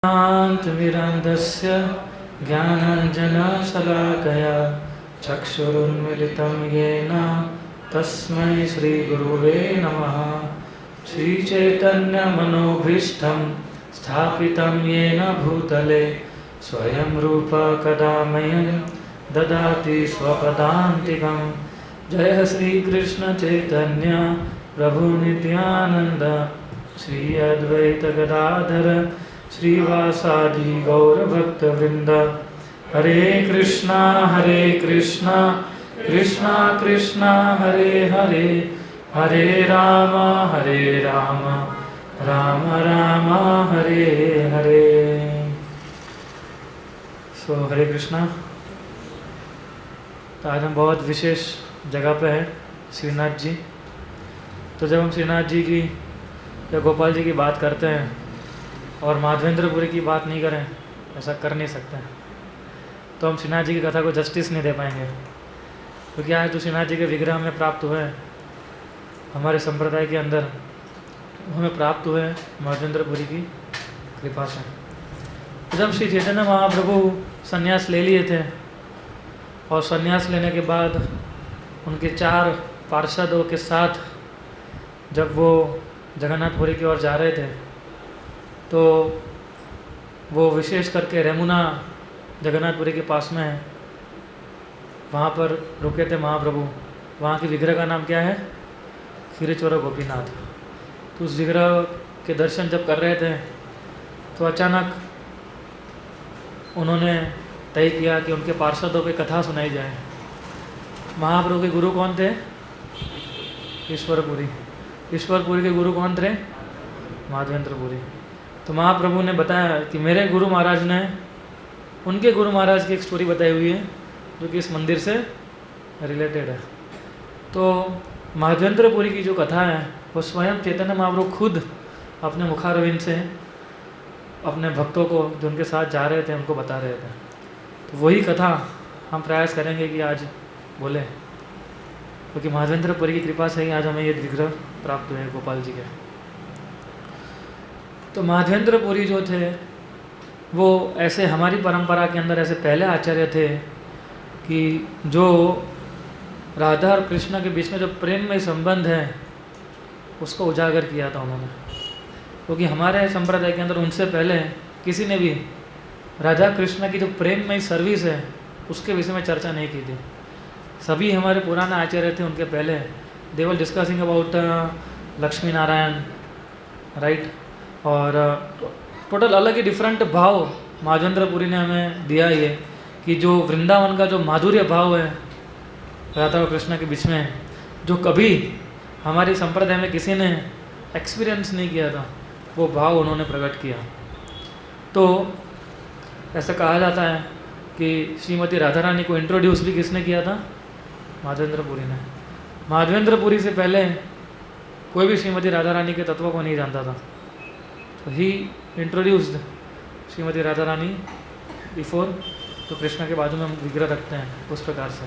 शान्तिमिरन्दस्य ज्ञानाञ्जनशलाकया चक्षुरुन्मिलितं येन तस्मै श्रीगुरुवे नमः। श्रीचैतन्यमनोभीष्टं स्थापितं येन भूतले स्वयं रूप कदा मह्यं ददाति स्वपदान्तिकं। जय श्रीकृष्ण चैतन्य प्रभु नित्यानंद श्री अद्वैत गदाधर श्रीवासादि गौरभक्तवृंद। हरे कृष्णा कृष्णा कृष्णा हरे हरे, हरे राम राम राम हरे हरे। हरे कृष्णा। तो आज हम बहुत विशेष जगह पे हैं, श्रीनाथ जी। तो जब हम श्रीनाथ जी की या गोपाल जी की बात करते हैं और माधवेंद्रपुरी की बात नहीं करें, ऐसा कर नहीं सकते हैं, तो हम श्रीनाथ जी की कथा को जस्टिस नहीं दे पाएंगे। क्योंकि आज जो श्रीनाथ जी के विग्रह हमें प्राप्त हुए हैं हमारे संप्रदाय के अंदर, हमें प्राप्त हुए माधवेंद्रपुरी की कृपा से। जब श्री चैतन्य महाप्रभु संन्यास ले लिए थे और संन्यास लेने के बाद उनके 4 पार्षदों के साथ जब वो जगन्नाथपुरी की ओर जा रहे थे, तो वो विशेष करके रेमुना जगन्नाथपुरी के पास में है, वहाँ पर रुके थे महाप्रभु। वहाँ की विग्रह का नाम क्या है? क्षीरचोरा गोपीनाथ। तो उस विग्रह के दर्शन जब कर रहे थे तो अचानक उन्होंने तय किया कि उनके पार्षदों की कथा सुनाई जाए। महाप्रभु के गुरु कौन थे? ईश्वरपुरी। ईश्वरपुरी के गुरु कौन थे? माधवेंद्रपुरी। तो महाप्रभु ने बताया कि मेरे गुरु महाराज ने उनके गुरु महाराज की एक स्टोरी बताई हुई है जो कि इस मंदिर से रिलेटेड है। तो माधवेंद्रपुरी की जो कथा है वो स्वयं चैतन्य महाप्रभु खुद अपने मुखारविंद से अपने भक्तों को जो उनके साथ जा रहे थे उनको बता रहे थे। तो वही कथा हम प्रयास करेंगे कि आज बोले, क्योंकि माधवेंद्रपुरी की कृपा से ही आज हमें ये विग्रह प्राप्त हुए गोपाल जी के। तो माधवेंद्रपुरी जो थे वो ऐसे हमारी परंपरा के अंदर ऐसे पहले आचार्य थे कि जो राधा और कृष्ण के बीच में जो प्रेममय संबंध है उसको उजागर किया था उन्होंने। क्योंकि हमारे संप्रदाय के अंदर उनसे पहले किसी ने भी राधा कृष्ण की जो प्रेममय सर्विस है उसके विषय में चर्चा नहीं की थी। सभी हमारे पुराने आचार्य थे उनके पहले, they were discussing about Lakshmi Narayan, right. और टोटल अलग ही डिफरेंट भाव माधवेंद्रपुरी ने हमें दिया ये कि जो वृंदावन का जो माधुर्य भाव है राधा और कृष्ण के बीच में, जो कभी हमारी संप्रदाय में किसी ने एक्सपीरियंस नहीं किया था, वो भाव उन्होंने प्रकट किया। तो ऐसा कहा जाता है कि श्रीमती राधा रानी को इंट्रोड्यूस भी किसने किया था? माधवेंद्रपुरी ने। माधवेंद्रपुरी से पहले कोई भी श्रीमती राधा रानी के तत्व को नहीं जानता था। तो ही इंट्रोड्यूस्ड श्रीमती राधा रानी बिफोर, तो कृष्ण के बाजू में हम विग्रह रखते हैं उस प्रकार से।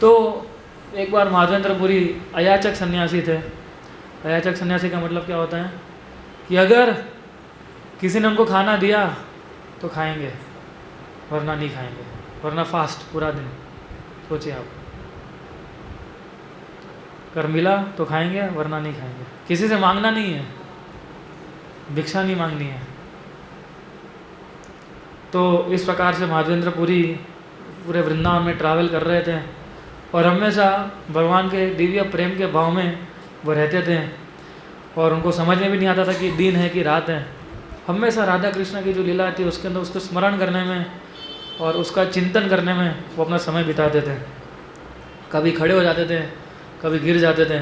तो एक बार माधवेंद्रपुरी अयाचक सन्यासी थे। अयाचक सन्यासी का मतलब क्या होता है कि अगर किसी ने उनको खाना दिया तो खाएंगे, वरना नहीं खाएंगे, वरना फास्ट पूरा दिन। सोचिए आप, कर मिला तो खाएंगे वरना नहीं खाएंगे। किसी से मांगना नहीं है, भिक्षा नहीं मांगनी है। तो इस प्रकार से माधवेंद्रपुरी पूरे वृंदावन में ट्रैवल कर रहे थे और हमेशा भगवान के दिव्य प्रेम के भाव में वो रहते थे और उनको समझ में भी नहीं आता था कि दिन है कि रात है। हमेशा राधा कृष्ण की जो लीला थी उसके अंदर उसको स्मरण करने में और उसका चिंतन करने में वो अपना समय बिताते थे। कभी खड़े हो जाते थे, कभी गिर जाते थे,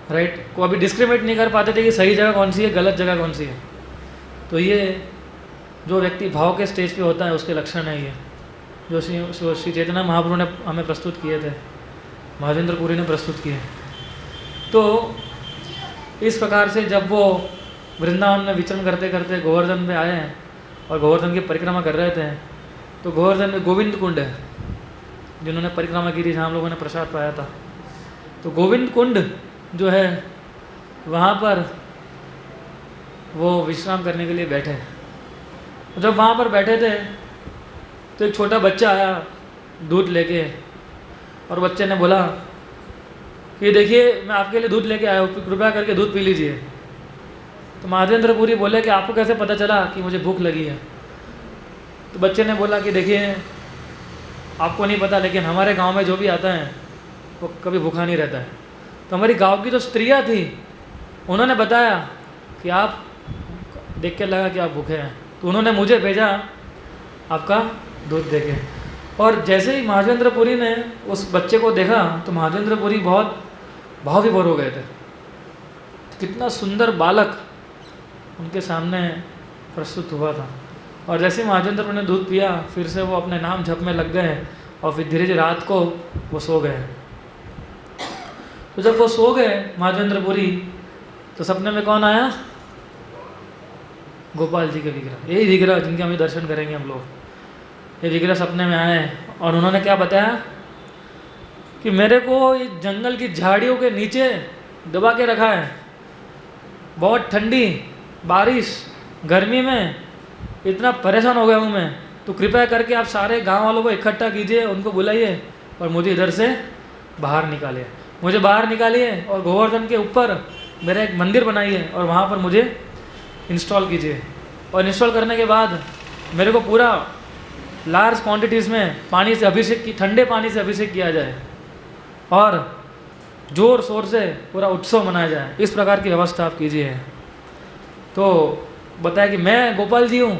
राइट। को अभी डिस्क्रिमिनेट नहीं कर पाते थे कि सही जगह कौन सी है, गलत जगह कौन सी है। तो ये जो व्यक्ति भाव के स्टेज पे होता है उसके लक्षण है ये, जो श्री चैतन्य महाप्रभु ने हमें प्रस्तुत किए थे, माधवेंद्रपुरी ने प्रस्तुत किए। तो इस प्रकार से जब वो वृंदावन में विचरण करते करते गोवर्धन में आए और गोवर्धन की परिक्रमा कर रहे थे, तो गोवर्धन में गोविंद कुंड है जिन्होंने परिक्रमा की थी, जहाँ हम लोगों ने प्रसाद पाया था। तो गोविंद कुंड जो है वहाँ पर वो विश्राम करने के लिए बैठे। जब वहाँ पर बैठे थे तो एक छोटा बच्चा आया दूध लेके, और बच्चे ने बोला कि देखिए मैं आपके लिए दूध लेके आया हूँ, कृपया करके दूध पी लीजिए। तो महादेवेंद्र पुरी बोले कि आपको कैसे पता चला कि मुझे भूख लगी है? तो बच्चे ने बोला कि देखिए आपको नहीं पता, लेकिन हमारे गांव में जो भी आता है वो कभी भूखा नहीं रहता है। तो हमारी गांव की जो स्त्रियां थी उन्होंने बताया कि आप देख के लगा कि आप भूखे हैं, तो उन्होंने मुझे भेजा आपका दूध देके। और जैसे ही महादेवेंद्र पुरी ने उस बच्चे को देखा तो महादेवेंद्र पुरी बहुत भाव विभोर हो गए थे। कितना सुंदर बालक उनके सामने प्रस्तुत हुआ था। और जैसे ही महादेवेंद्र पुरी ने दूध पिया, फिर से वो अपने नाम जप में लग गए और फिर धीरे धीरे रात को वो सो गए। तो जब वो सो गए महादेवेंद्र पुरी, तो सपने में कौन आया? गोपाल जी के विग्रह, यही विग्रह जिनके हम दर्शन करेंगे हम लोग। ये विग्रह सपने में आए और उन्होंने क्या बताया कि मेरे को इस जंगल की झाड़ियों के नीचे दबा के रखा है, बहुत ठंडी बारिश गर्मी में इतना परेशान हो गया हूँ मैं, तो कृपया करके आप सारे गांव वालों को इकट्ठा कीजिए, उनको बुलाइए और मुझे इधर से बाहर निकालिए। मुझे बाहर निकालिए और गोवर्धन के ऊपर मेरा एक मंदिर बनाइए और वहाँ पर मुझे इंस्टॉल कीजिए। और इंस्टॉल करने के बाद मेरे को पूरा लार्ज क्वांटिटीज़ में पानी से अभिषेक की, ठंडे पानी से अभिषेक किया जाए और ज़ोर शोर से पूरा उत्सव मनाया जाए। इस प्रकार की व्यवस्था आप कीजिए। तो बताया कि मैं गोपाल जी हूँ।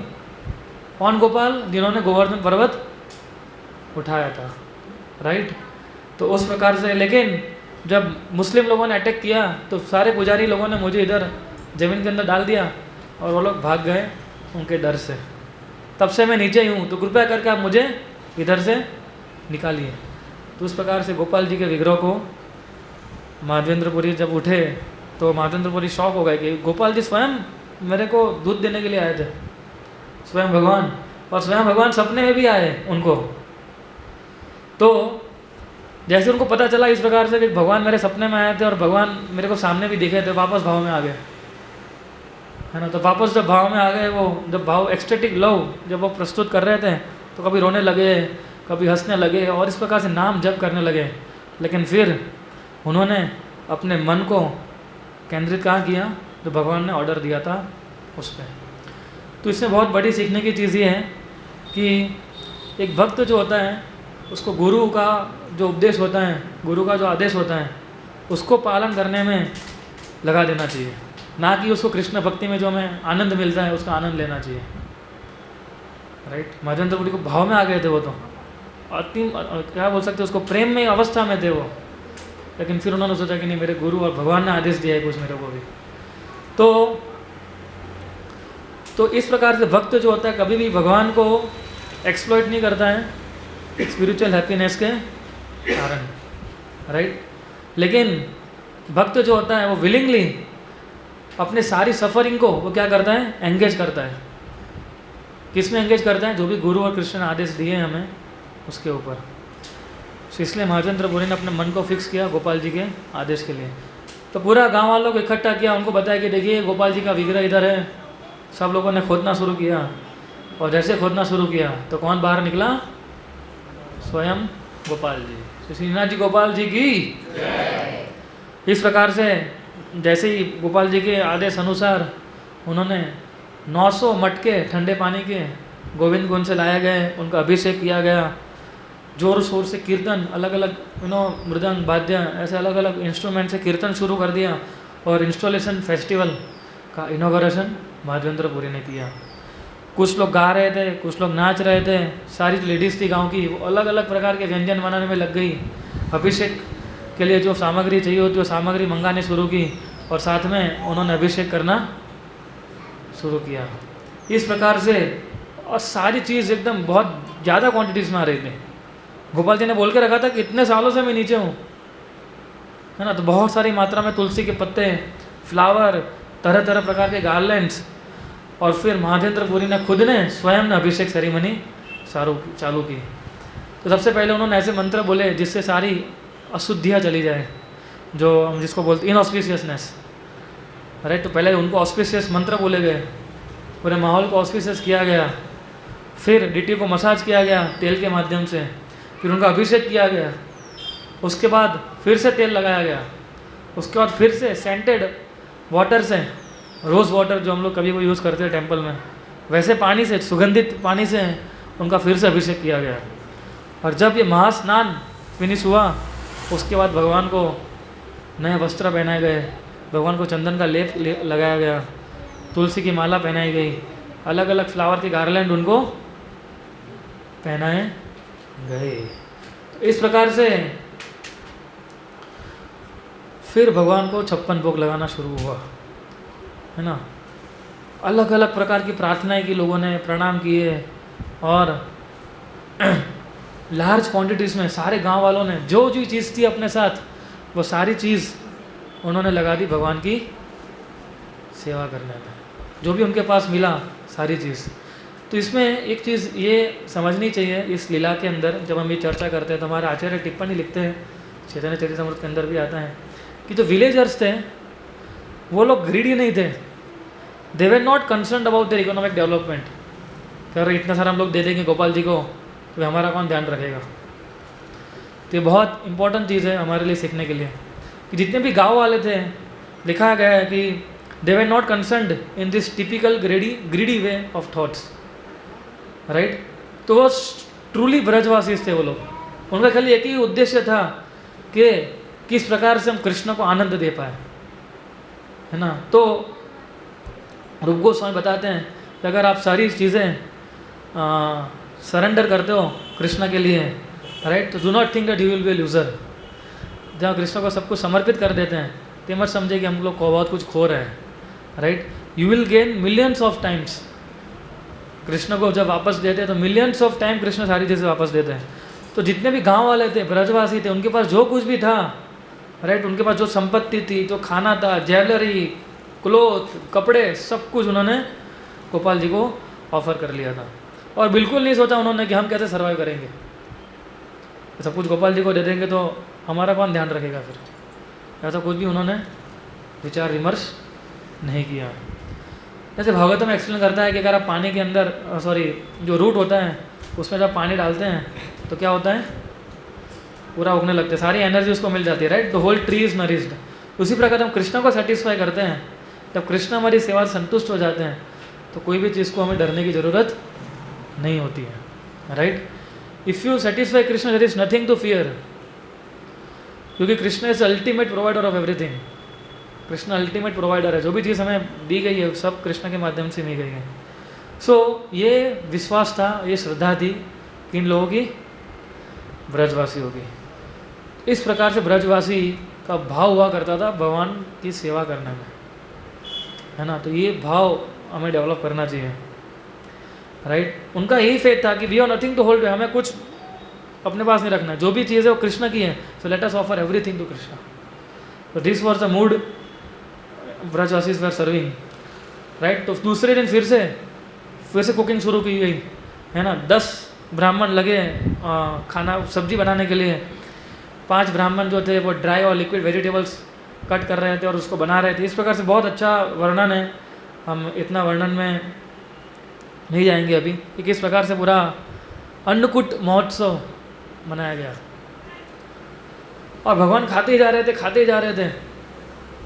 कौन गोपाल? जिन्होंने गोवर्धन पर्वत उठाया था, राइट। तो उस प्रकार से, लेकिन जब मुस्लिम लोगों ने अटैक किया तो सारे पुजारी लोगों ने मुझे इधर ज़मीन के अंदर डाल दिया और वो लोग भाग गए उनके डर से। तब से मैं नीचे ही हूँ, तो कृपया करके आप मुझे इधर से निकालिए। तो उस प्रकार से गोपाल जी के विग्रह को महादेवेंद्र पुरी जब उठे तो महादेवेंद्र पुरी शॉक हो गए कि गोपाल जी स्वयं मेरे को दूध देने के लिए आए थे, स्वयं भगवान, और स्वयं भगवान सपने में भी आए उनको। तो जैसे उनको पता चला इस प्रकार से कि भगवान मेरे सपने में आए थे और भगवान मेरे को सामने भी दिखे थे, वापस भाव में आ गए, है ना। तो वापस जब भाव में आ गए, वो जब भाव एक्सटेटिक लव जब वो प्रस्तुत कर रहे थे तो कभी रोने लगे, कभी हंसने लगे और इस प्रकार से नाम जप करने लगे। लेकिन फिर उन्होंने अपने मन को केंद्रित कहाँ किया? जो भगवान ने ऑर्डर दिया था उस पर। तो इसमें बहुत बड़ी सीखने की चीज़ ये है कि एक भक्त जो होता है उसको गुरु का जो उपदेश होता है, गुरु का जो आदेश होता है, उसको पालन करने में लगा देना चाहिए, ना कि उसको कृष्ण भक्ति में जो हमें आनंद मिलता है उसका आनंद लेना चाहिए, राइट। महादेवेंद्र पुरी को भाव में आ गए थे वो, तो अति क्या बोल सकते उसको प्रेम में अवस्था में थे वो। लेकिन फिर उन्होंने सोचा कि नहीं, मेरे गुरु और भगवान ने आदेश दिया है कुछ मेरे को भी। तो इस प्रकार से भक्त जो होता है कभी भी भगवान को एक्सप्लॉइट नहीं करता है स्पिरिचुअल हैप्पीनेस के कारण, राइट। लेकिन भक्त जो होता है वो विलिंगली अपने सारी सफरिंग को वो क्या करता है? एंगेज करता है। किस में एंगेज करता है? जो भी गुरु और कृष्ण ने आदेश दिए हैं हमें उसके ऊपर। तो इसलिए महादेवेंद्र पुरी ने अपने मन को फिक्स किया गोपाल जी के आदेश के लिए। तो पूरा गांव वालों को इकट्ठा किया, उनको बताया कि देखिए गोपाल जी का विग्रह इधर है। सब लोगों ने खोदना शुरू किया और जैसे खोदना शुरू किया तो कौन बाहर निकला? स्वयं गोपाल जी। श्री श्रीनाथ जी गोपाल जी की। इस प्रकार से जैसे ही गोपाल जी के आदेश अनुसार उन्होंने 900 मटके ठंडे पानी के गोविंद कुंड से लाए गए, उनका अभिषेक किया गया। जोर शोर से कीर्तन, अलग अलग मृदंग वाद्य ऐसे अलग अलग इंस्ट्रूमेंट से कीर्तन शुरू कर दिया और इंस्टॉलेशन फेस्टिवल का इनॉग्रेशन महादेवेंद्र पुरी ने किया। कुछ लोग गा रहे थे, कुछ लोग नाच रहे थे। सारी लेडीज़ थी गांव की, वो अलग अलग प्रकार के व्यंजन बनाने में लग गई। अभिषेक के लिए जो सामग्री चाहिए होती वो सामग्री मंगाने शुरू की और साथ में उन्होंने अभिषेक करना शुरू किया। इस प्रकार से और सारी चीज़ एकदम बहुत ज़्यादा क्वांटिटीज़ में आ रही थी। गोपाल जी ने बोल के रखा था कि इतने सालों से मैं नीचे हूँ, है ना। तो बहुत सारी मात्रा में तुलसी के पत्ते, फ्लावर, तरह तरह प्रकार के गार्लैंड्स, और फिर महादेवेंद्र पुरी ने खुद ने स्वयं ने अभिषेक सेरेमनी चालू की। तो सबसे पहले उन्होंने ऐसे मंत्र बोले जिससे सारी अशुद्धियाँ चली जाए, जो हम जिसको बोलते इनऑस्पिशियसनेस, राइट। तो पहले उनको ऑस्पिशियस मंत्र बोले गए, पूरे माहौल को ऑस्पिशियस किया गया, फिर डिटी को मसाज किया गया तेल के माध्यम से, फिर उनका अभिषेक किया गया, उसके बाद फिर से तेल लगाया गया, उसके बाद फिर से सेंटेड वाटर से, रोज़ वाटर जो हम लोग कभी कभी यूज़ करते हैं टेंपल में, वैसे पानी से, सुगंधित पानी से उनका फिर से अभिषेक किया गया। और जब ये महास्नान फिनिश हुआ, उसके बाद भगवान को नए वस्त्र पहनाए गए, भगवान को चंदन का लेप लगाया गया, तुलसी की माला पहनाई गई, अलग अलग फ्लावर के गार्लैंड उनको पहनाए गए। तो इस प्रकार से फिर भगवान को 56 भोग लगाना शुरू हुआ, है ना। अलग अलग प्रकार की प्रार्थनाएं की लोगों ने, प्रणाम किए, और लार्ज क्वांटिटीज़ में सारे गांव वालों ने जो जो चीज़ थी अपने साथ, वो सारी चीज़ उन्होंने लगा दी भगवान की सेवा करने में, जो भी उनके पास मिला सारी चीज़। तो इसमें एक चीज़ ये समझनी चाहिए इस लीला के अंदर, जब हम ये चर्चा करते हैं तो हमारे आचार्य टिप्पणी लिखते हैं, चैतन्य चरितामृत के अंदर भी आता है कि जो विलेजर्स थे वो लोग ग्रीडी नहीं थे, they were not concerned about their economic development. अगर इतना सारा हम लोग दे देंगे गोपाल जी को तो हमारा कौन ध्यान रखेगा। तो ये बहुत इंपॉर्टेंट चीज़ है हमारे लिए सीखने के लिए कि जितने भी गाँव वाले थे, लिखा गया है कि they were not concerned in this typical greedy way of thoughts, right. तो वो ट्रूली ब्रजवासी थे वो लोग, उनका खाली एक ही उद्देश्य था कि किस प्रकार से हम कृष्ण को आनंद दे पाए, है ना। तो रूप गोस्वामी बताते हैं कि अगर आप सारी चीज़ें सरेंडर करते हो कृष्ण के लिए, राइट, तो do not think that you will be A loser. जब कृष्ण को सब कुछ समर्पित कर देते हैं तो मत समझे कि हम लोग को बहुत कुछ खो रहे हैं, right. You will gain millions of times. Krishna को जब वापस देते हैं तो मिलियंस ऑफ टाइम कृष्ण सारी चीज़ें वापस देते हैं। तो जितने भी गांव वाले थे, ब्रजवासी थे, उनके पास जो कुछ भी था, राइट, उनके पास जो संपत्ति थी, जो खाना था, ज्वेलरी, क्लोथ, कपड़े, सब कुछ उन्होंने गोपाल जी को ऑफर कर लिया था। और बिल्कुल नहीं सोचा उन्होंने कि हम कैसे सर्वाइव करेंगे, सब कुछ गोपाल जी को दे देंगे तो हमारा कौन ध्यान रखेगा फिर। ऐसा कुछ भी उन्होंने विचार विमर्श नहीं किया। जैसे भागवत में एक्सप्लेन करता है कि अगर आप पानी के अंदर जो रूट होता है उसमें जब पानी डालते हैं तो क्या होता है, पूरा उगने लगते हैं, सारी एनर्जी उसको मिल जाती है, right. The whole tree is nourished. उसी प्रकार हम कृष्ण को सेटिस्फाई करते हैं, जब कृष्ण हमारी सेवा से संतुष्ट हो जाते हैं तो कोई भी चीज़ को हमें डरने की ज़रूरत नहीं होती है, right. If you satisfy Krishna there is nothing to fear, क्योंकि Krishna is ultimate provider of everything. Krishna ultimate provider है, जो भी चीज़ हमें दी गई है सब कृष्ण के माध्यम से मिल गई है। सो ये विश्वास था, ये श्रद्धा थी किन लोगों की, ब्रजवासियों की। इस प्रकार से ब्रजवासी का भाव हुआ करता था भगवान की सेवा करने में, है ना। तो ये भाव हमें डेवलप करना चाहिए, राइट। उनका यही फेथ था कि we have nothing to hold, हमें कुछ अपने पास नहीं रखना, जो भी चीज़ है वो कृष्ण की है, so let us offer everything to Krishna. तो दिस वाज द मूड ब्रजवासीज वर सर्विंग, राइट। तो दूसरे दिन फिर से कुकिंग शुरू की गई, है ना। 10 ब्राह्मण लगे खाना सब्जी बनाने के लिए। 5 ब्राह्मण जो थे वो ड्राई और लिक्विड वेजिटेबल्स कट कर रहे थे और उसको बना रहे थे। इस प्रकार से बहुत अच्छा वर्णन है, हम इतना वर्णन में नहीं जाएंगे अभी कि किस प्रकार से पूरा अन्नकूट महोत्सव मनाया गया। और भगवान खाते ही जा रहे थे।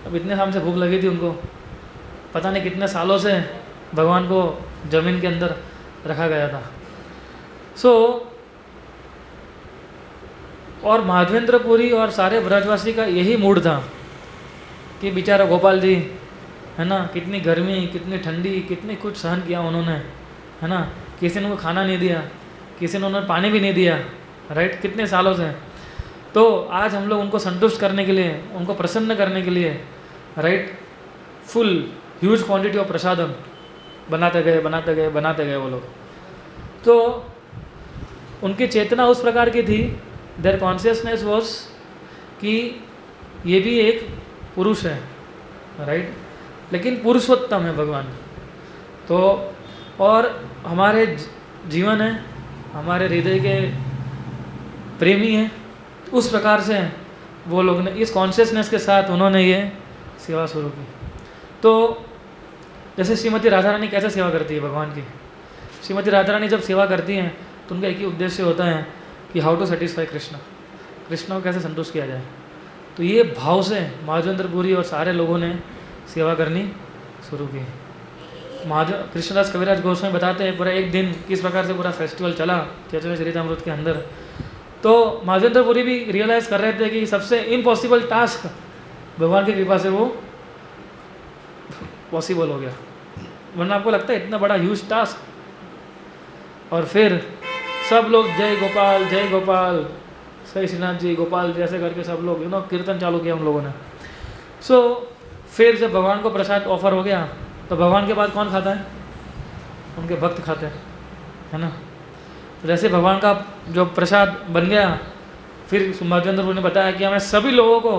अब इतने शाम से भूख लगी थी उनको, पता नहीं कितने सालों से भगवान को जमीन के अंदर रखा गया था। और माधवेंद्रपुरी और सारे ब्रजवासी का यही मूड था कि बेचारा गोपाल जी, है ना, कितनी गर्मी, कितनी ठंडी, कितनी कुछ सहन किया उन्होंने, है ना। किसी ने उनको खाना नहीं दिया, किसी ने उन्हें पानी भी नहीं दिया, राइट, कितने सालों से। तो आज हम लोग उनको संतुष्ट करने के लिए, उनको प्रसन्न करने के लिए, right, full huge quantity of prasadam बनाते गए वो लोग। तो उनकी चेतना उस प्रकार की थी, देयर कॉन्शियसनेस वॉज कि ये भी एक पुरुष है, राइट, लेकिन पुरुषोत्तम है भगवान। तो और हमारे जीवन है, हमारे हृदय के प्रेमी हैं, उस प्रकार से वो लोग ने इस कॉन्शियसनेस के साथ उन्होंने ये सेवा शुरू की। तो जैसे श्रीमती राधा रानी कैसे सेवा करती है भगवान की, श्रीमती राधा रानी जब सेवा करती हैं तो उनका एक ही उद्देश्य होता है कि how to satisfy Krishna, Krishna को कैसे संतुष्ट किया जाए। तो ये भाव से माधवेंद्रपुरी और सारे लोगों ने सेवा करनी शुरू की। कृष्णदास कविराज गोस्वामी बताते हैं पूरा एक दिन किस प्रकार से पूरा फेस्टिवल चला चैतन्य चरितामृत के अंदर। तो माधवेंद्रपुरी भी रियलाइज़ कर रहे थे कि सबसे इम्पॉसिबल टास्क भगवान की कृपा से वो पॉसिबल हो गया, वरना आपको लगता है इतना बड़ा ह्यूज टास्क। और फिर सब लोग जय गोपाल सही श्रीनाथ जी गोपाल जैसे करके सब लोग कीर्तन चालू किया उन लोगों ने। फिर जब भगवान को प्रसाद ऑफर हो गया तो भगवान के बाद कौन खाता है, उनके भक्त खाते हैं, है ना। तो जैसे भगवान का जो प्रसाद बन गया, फिर माधवेंद्रपुरी ने बताया कि हमें सभी लोगों को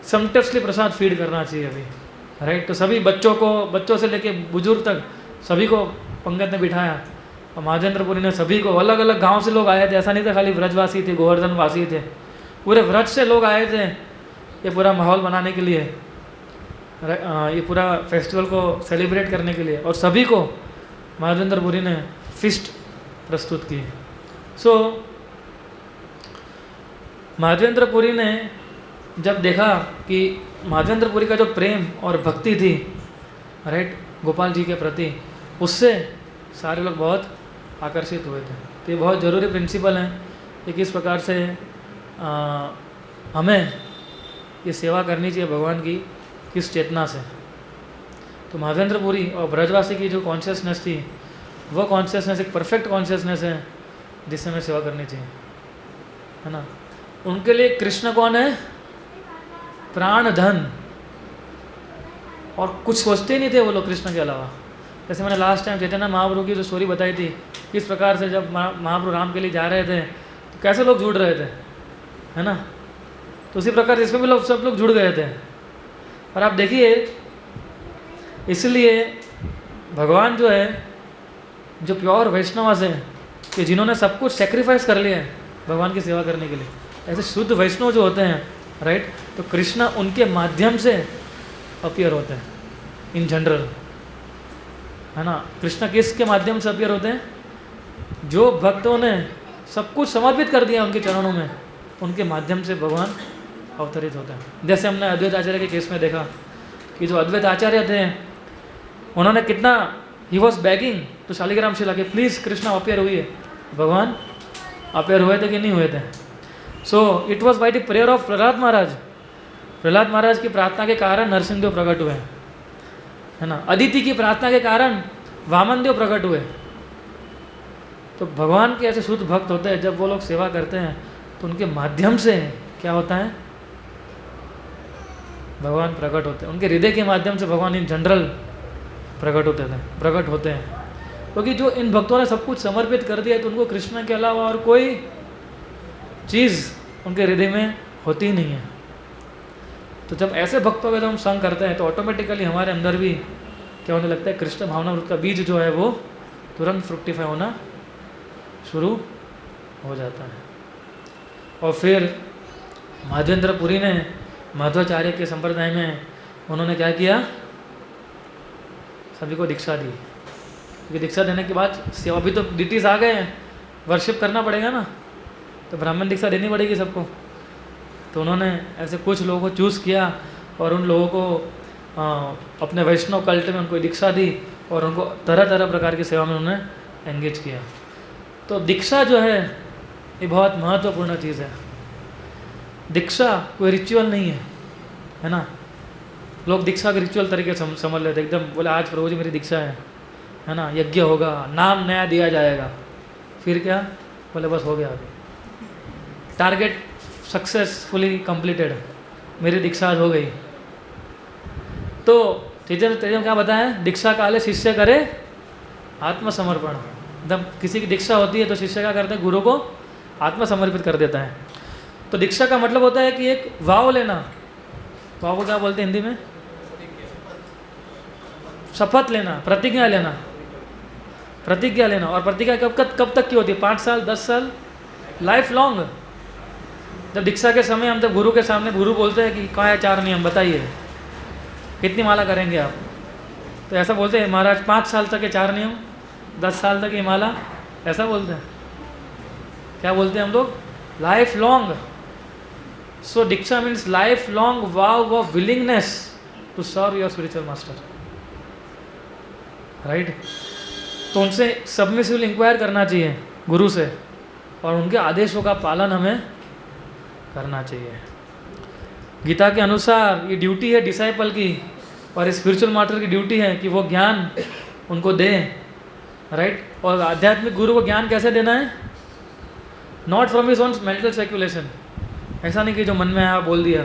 समटफली प्रसाद फीड करना चाहिए अभी, राइट। तो सभी बच्चों से लेके बुजुर्ग तक सभी को पंगत में बिठाया। और माधवेंद्रपुरी ने सभी को, अलग अलग गांव से लोग आए थे, ऐसा नहीं था खाली व्रजवासी थे, गोवर्धन वासी थे, पूरे व्रज से लोग आए थे ये पूरा माहौल बनाने के लिए, ये पूरा फेस्टिवल को सेलिब्रेट करने के लिए। और सभी को माधवेंद्रपुरी ने फिस्ट प्रस्तुत की। माधवेंद्रपुरी ने जब देखा कि माधवेंद्रपुरी का जो प्रेम और भक्ति थी, राइट, गोपाल जी के प्रति, उससे सारे लोग बहुत आकर्षित हुए थे। तो ये बहुत ज़रूरी प्रिंसिपल है कि किस प्रकार से हमें ये सेवा करनी चाहिए भगवान की, किस चेतना से। तो माधवेंद्रपुरी और ब्रजवासी की जो कॉन्शियसनेस थी, वो कॉन्शियसनेस एक परफेक्ट कॉन्शियसनेस है जिससे हमें सेवा करनी चाहिए, है ना। उनके लिए कृष्ण कौन है, प्राण धन, और कुछ सोचते ही नहीं थे वो लोग कृष्ण के अलावा। जैसे मैंने लास्ट टाइम चैतन्य महाप्रभु की जो स्टोरी बताई थी, किस प्रकार से जब महाप्रभु राम के लिए जा रहे थे तो कैसे लोग जुड़ रहे थे, है ना। तो उसी प्रकार इसमें भी सब लोग जुड़ गए थे। और आप देखिए, इसलिए भगवान जो है, जो प्योर वैष्णव है कि जिन्होंने सब कुछ सेक्रीफाइस कर लिया है भगवान की सेवा करने के लिए, ऐसे शुद्ध वैष्णव जो होते हैं, राइट, तो कृष्ण उनके माध्यम से अपीयर होते हैं इन जनरल, है ना। कृष्ण किसके माध्यम से अपीयर होते हैं, जो भक्तों ने सब कुछ समर्पित कर दिया उनके चरणों में, उनके माध्यम से भगवान अवतरित होते हैं। जैसे हमने अद्वैत आचार्य के केस में देखा कि जो अद्वैत आचार्य थे, उन्होंने कितना, ही वॉज बैगिंग तो शालिग्राम शिला के प्लीज़ कृष्ण अपीयर हुई, भगवान अपीयर हुए थे कि नहीं हुए थे। So it was by the prayer of Prahlad Maharaj. Prahlad Maharaj की प्रार्थना के कारण नरसिंहदेव प्रकट हुए, है ना। अदिति की प्रार्थना के कारण वामनदेव प्रकट हुए। तो भगवान के ऐसे शुद्ध भक्त होते हैं, जब वो लोग सेवा करते हैं तो उनके माध्यम से क्या होता है, भगवान प्रकट होते हैं। उनके हृदय के माध्यम से भगवान इन जनरल प्रकट होते हैं। क्योंकि जो इन भक्तों ने सब कुछ समर्पित कर दिया है, तो उनको कृष्ण के अलावा और कोई चीज़ उनके हृदय में होती ही नहीं है। तो जब ऐसे भक्तों का जब हम संग करते हैं तो ऑटोमेटिकली हमारे अंदर भी क्या होने लगता है, कृष्ण भावनामृत का बीज जो है वो तुरंत फ्रुक्टिफाई होना शुरू हो जाता है। और फिर माधवेंद्रपुरी ने माधवाचार्य के संप्रदाय में उन्होंने क्या किया, सभी को दीक्षा दी। क्योंकि दीक्षा देने के बाद सेवा भी तो डिटीज आ गए हैं, वर्शिप करना पड़ेगा ना, तो ब्राह्मण दीक्षा देनी पड़ेगी सबको। तो उन्होंने ऐसे कुछ लोगों को चूज़ किया और उन लोगों को अपने वैष्णव कल्ट में उनको दीक्षा दी और उनको तरह तरह प्रकार की सेवा में उन्होंने एंगेज किया। तो दीक्षा जो है ये बहुत महत्वपूर्ण चीज़ है। दीक्षा कोई रिचुअल नहीं है ना। लोग दीक्षा के रिचुअल तरीके से समझ लेते, एकदम बोले आज प्रभु जी मेरी दीक्षा है ना, यज्ञ होगा, नाम नया दिया जाएगा, फिर क्या, बोले बस हो गया, अभी टारगेट सक्सेसफुली कंप्लीटेड, मेरी दीक्षा आज हो गई। तो तेजम क्या बताया, दीक्षा काले शिष्य करे आत्मसमर्पण। जब किसी की दीक्षा होती है तो शिष्य क्या करते हैं, गुरु को आत्मसमर्पित कर देता है। तो दीक्षा का मतलब होता है कि एक वाव लेना। वाव को क्या बोलते हैं हिंदी में, शपथ लेना, प्रतिज्ञा लेना। प्रतिज्ञा लेना, और प्रतिज्ञा कब तक की होती है, 5 साल 10 साल, लाइफ लॉन्ग। जब दीक्षा के समय हम जब गुरु के सामने गुरु बोलते हैं कि कहाँ है 4 नियम बताइए, कितनी माला करेंगे आप? तो ऐसा बोलते हैं महाराज 5 साल तक के 4 नियम, 10 साल तक ये माला, ऐसा बोलते हैं। क्या बोलते हैं हम लोग? Life long. So diksha means life long vow of willingness to serve your spiritual master, right. तो उनसे सबमिसिवली इंक्वायर करना चाहिए गुरु से, और उनके आदेशों का पालन हमें करना चाहिए। गीता के अनुसार ये ड्यूटी है डिसाइपल की, और स्पिरिचुअल मास्टर की ड्यूटी है कि वो ज्ञान उनको दे, राइट। और आध्यात्मिक गुरु को ज्ञान कैसे देना है? Not from his own mental speculation, ऐसा नहीं कि जो मन में आया बोल दिया।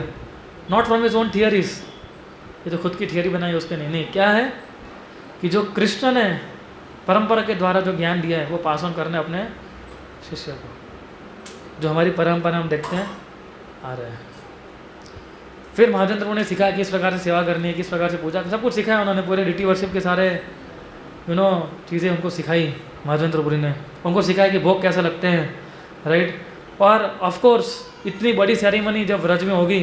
Not from his own theories, ये तो खुद की थियरी बनाई उसके नहीं। क्या है कि जो कृष्ण ने परंपरा के द्वारा जो ज्ञान दिया है वो पास ऑन करने अपने शिष्य को, जो हमारी परंपरा हम देखते हैं आ रहे हैं। फिर महाजन प्रभु ने सिखाया कि इस प्रकार से सेवा करनी है, किस प्रकार से पूजा, सब कुछ सिखाया उन्होंने। पूरे डिटी वर्शिप के सारे चीज़ें उनको सिखाई महाजन प्रभु ने। उनको सिखाया कि भोग कैसे लगते हैं, राइट। और ऑफ कोर्स इतनी बड़ी सेरेमनी जब व्रज में होगी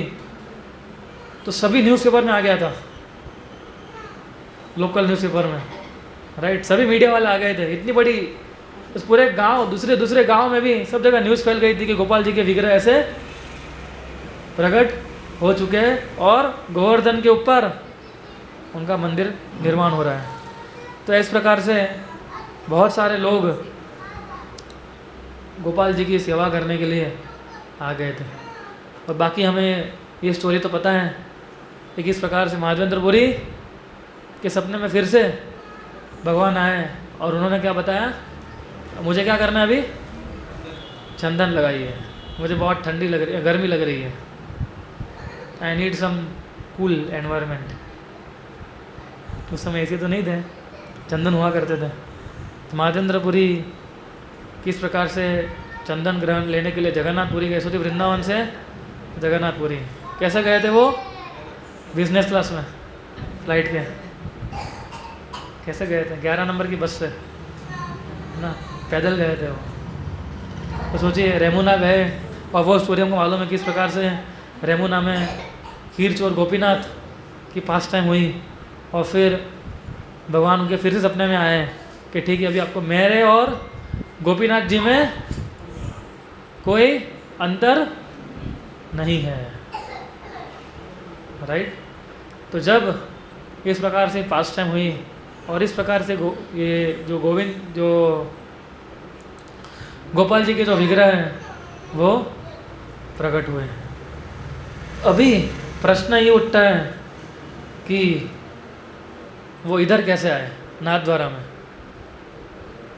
तो सभी न्यूज़पेपर में आ गया था, लोकल न्यूज़पेपर में, राइट। सभी मीडिया वाले आ गए थे। इतनी बड़ी, उस पूरे गांव, दूसरे गांव में भी सब जगह न्यूज़ फैल गई थी कि गोपाल जी के विग्रह ऐसे प्रकट हो चुके हैं और गोवर्धन के ऊपर उनका मंदिर निर्माण हो रहा है। तो इस प्रकार से बहुत सारे लोग गोपाल जी की सेवा करने के लिए आ गए थे। और बाकी हमें ये स्टोरी तो पता है कि किस प्रकार से माधवेंद्रपुरी के सपने में फिर से भगवान आए और उन्होंने क्या बताया, मुझे क्या करना है अभी? चंदन लगाइए, मुझे बहुत ठंडी लग रही है, गर्मी लग रही है, I need some cool environment. उस समय ऐसे तो नहीं थे, चंदन हुआ करते थे। तो माधवेंद्रपुरी किस प्रकार से चंदन ग्रहण लेने के लिए जगन्नाथपुरी गए। सोचिए वृंदावन से जगन्नाथपुरी कैसे गए थे वो? बिजनेस क्लास में, फ्लाइट के। कैसे गए थे? 11 नंबर की बस से ना, पैदल गए थे वो। तो सोचिए रेमुना गए, और वो स्टोरी हमको मालूम है किस प्रकार से रेमुना में खीर चोर गोपीनाथ की पास टाइम हुई। और फिर भगवान उनके फिर से सपने में आए कि ठीक है अभी आपको मेरे और गोपीनाथ जी में कोई अंतर नहीं है, राइट। तो जब इस प्रकार से पास टाइम हुई और इस प्रकार से ये जो गोपाल जी के जो विग्रह हैं वो प्रकट हुए। अभी प्रश्न ये उठता है कि वो इधर कैसे आए, नाथद्वारा में,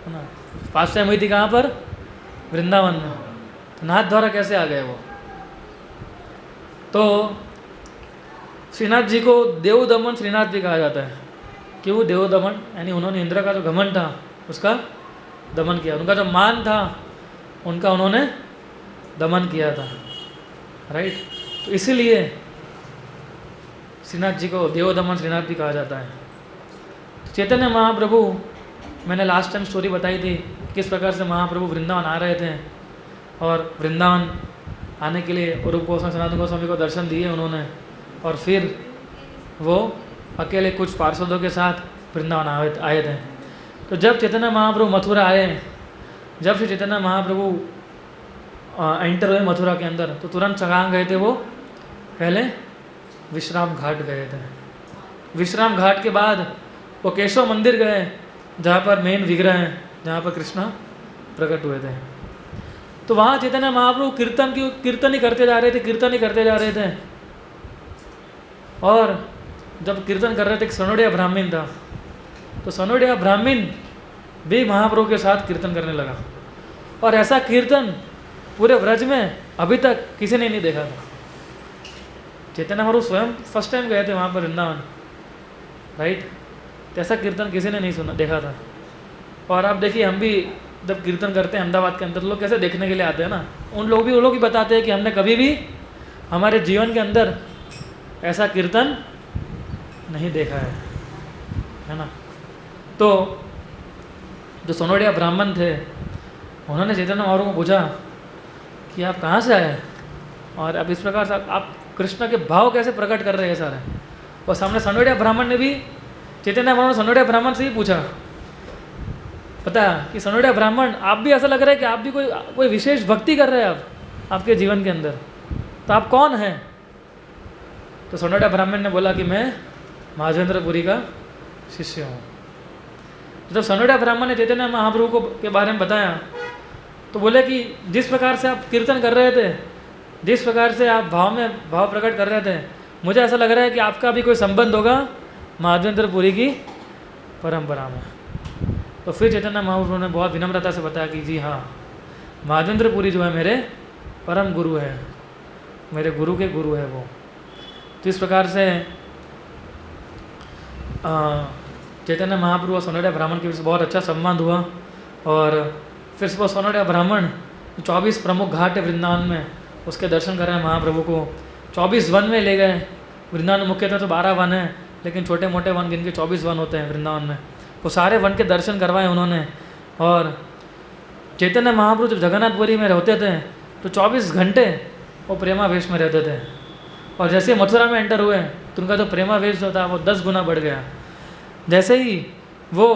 है ना। पास टाइम हुई थी कहाँ पर? वृंदावन में। तो नाथद्वारा कैसे आ गए वो? तो श्रीनाथ जी को देव दमन श्रीनाथ भी कहा जाता है। क्यों देव दमन? यानी उन्होंने इंद्र का जो घमंड था उसका दमन किया, उनका जो मान था उनका उन्होंने दमन किया था, राइट। तो इसीलिए श्रीनाथ जी को देव दमन श्रीनाथ भी कहा जाता है। चैतन्य महाप्रभु, मैंने लास्ट टाइम स्टोरी बताई थी किस प्रकार से महाप्रभु वृंदावन आ रहे थे, और वृंदावन आने के लिए रूप गोस्वामी सनातन गोस्वामी को दर्शन दिए उन्होंने, और फिर वो अकेले कुछ पार्षदों के साथ वृंदावन आए थे। तो जब चैतन्य महाप्रभु मथुरा आए, जब से चैतन्य महाप्रभु एंटर हुए मथुरा के अंदर, तो तुरंत कहाँ गए थे वो? पहले विश्राम घाट गए थे। विश्राम घाट के बाद वो केशव मंदिर गए, जहाँ पर मेन विग्रह हैं, जहाँ पर कृष्णा प्रकट हुए थे। तो वहाँ चैतन्य महाप्रभु कीर्तन ही करते जा रहे थे। और जब कीर्तन कर रहे थे, एक सनोडिया ब्राह्मण था, तो सनोडिया ब्राह्मण भी महाप्रभु के साथ कीर्तन करने लगा। और ऐसा कीर्तन पूरे व्रज में अभी तक किसी ने नहीं देखा था। चैतन्य महाप्रभु स्वयं फर्स्ट टाइम गए थे वहाँ पर वृंदावन, राइट। तो ऐसा कीर्तन किसी ने नहीं देखा था। और आप देखिए, हम भी जब कीर्तन करते हैं अहमदाबाद के अंदर, लोग कैसे देखने के लिए आते हैं ना, वो लोग भी बताते हैं कि हमने कभी भी हमारे जीवन के अंदर ऐसा कीर्तन नहीं देखा है ना। तो जो सोनोडिया ब्राह्मण थे, उन्होंने चैतन्य महाप्रभु को पूछा कि आप कहाँ से आए, और अब इस प्रकार से आप कृष्ण के भाव कैसे प्रकट कर रहे हैं सारे। और सामने सनोडिया ब्राह्मण ने भी चैतन्य महाप्रभु ने सनोडिया ब्राह्मण से ही पूछा, पता कि सनोडिया ब्राह्मण आप भी ऐसा लग रहा है कि आप भी कोई विशेष भक्ति कर रहे हैं आप आपके जीवन के अंदर, तो आप कौन हैं? तो सनोडिया ब्राह्मण ने बोला कि मैं माधवेंद्रपुरी का शिष्य हूँ। जब सनोडिया ब्राह्मण ने चैतन्य महाप्रभु को के बारे में बताया तो बोले कि जिस प्रकार से आप कीर्तन कर रहे थे, जिस प्रकार से आप भाव प्रकट कर रहे थे, मुझे ऐसा लग रहा है कि आपका भी कोई संबंध होगा माधवेंद्रपुरी की परंपरा में। तो फिर चैतन्य महाप्रभु ने बहुत विनम्रता से बताया कि जी हाँ, माधवेंद्रपुरी जो है मेरे परम गुरु है, मेरे गुरु के गुरु है वो। तो इस प्रकार से चैतन्य महाप्रभु और सनोडिया ब्राह्मण के बीच बहुत अच्छा संबंध हुआ। और फिर से वो सनोडिया ब्राह्मण 24 प्रमुख घाट है वृंदावन में, उसके दर्शन कराए महाप्रभु को। 24 वन में ले गए। वृंदावन में मुख्यतः तो 12 वन है, लेकिन छोटे मोटे वन गिन के 24 वन होते हैं वृंदावन में। वो सारे वन के दर्शन करवाए उन्होंने। और चैतन्य महाप्रभु जब जगन्नाथपुरी में रहते थे तो 24 घंटे वो प्रेमावेश में रहते थे। और जैसे ही मथुरा में एंटर हुए तो उनका जो प्रेमावेश जो था वो 10 गुना बढ़ गया। जैसे ही वो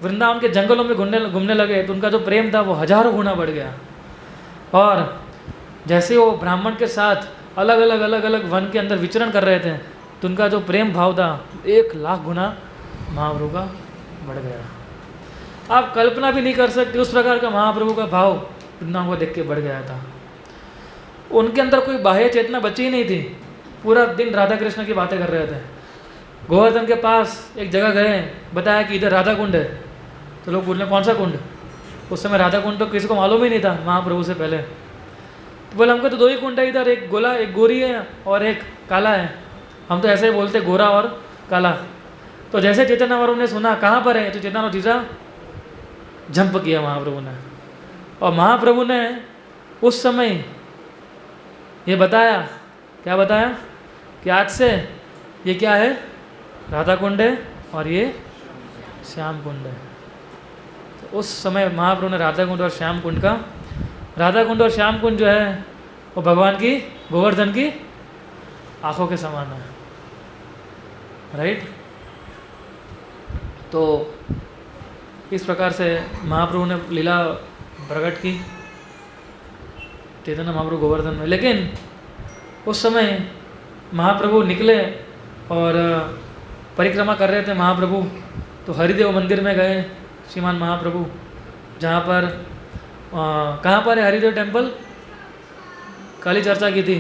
वृंदावन के जंगलों में घूमने लगे तो उनका जो प्रेम था वो हजारों गुना बढ़ गया। और जैसे वो ब्राह्मण के साथ अलग अलग वन के अंदर विचरण कर रहे थे तो उनका जो प्रेम भाव था 1 लाख गुना महाप्रभु का बढ़ गया। आप कल्पना भी नहीं कर सकते उस प्रकार का महाप्रभु का भाव वृंदावन को देख के बढ़ गया था। उनके अंदर कोई बाह्य चेतना बची ही नहीं थी, पूरा दिन राधा कृष्ण की बातें कर रहे थे। गोवर्धन के पास एक जगह गए, बताया कि इधर राधा कुंड है। तो लोग बोले कौन सा कुंड? उस समय राधा कुंड तो किसी को मालूम ही नहीं था महाप्रभु से पहले। तो बोले हमको तो 2 ही कुंड है इधर, एक गोला, एक गोरी है और एक काला है। हम तो ऐसे ही बोलते गोरा और काला। तो जैसे चैतन्य महाप्रभु ने सुना कहाँ पर है, तो चैतन्य जीजा जंप किया महाप्रभु ने। और महाप्रभु ने उस समय ये बताया, क्या बताया कि आज से ये क्या है, राधा कुंड है और ये श्याम कुंड है। तो उस समय महाप्रभु ने राधा कुंड और श्याम कुंड का, राधा कुंड और श्याम कुंड जो है वो भगवान की गोवर्धन की आंखों के समान है, राइट। तो इस प्रकार से महाप्रभु ने लीला प्रकट की चैतन्य महाप्रभु गोवर्धन में। लेकिन उस समय महाप्रभु निकले और परिक्रमा कर रहे थे महाप्रभु, तो हरिदेव मंदिर में गए श्रीमान महाप्रभु, जहाँ पर कहाँ पर है हरिदेव टेम्पल, कल ही चर्चा की थी।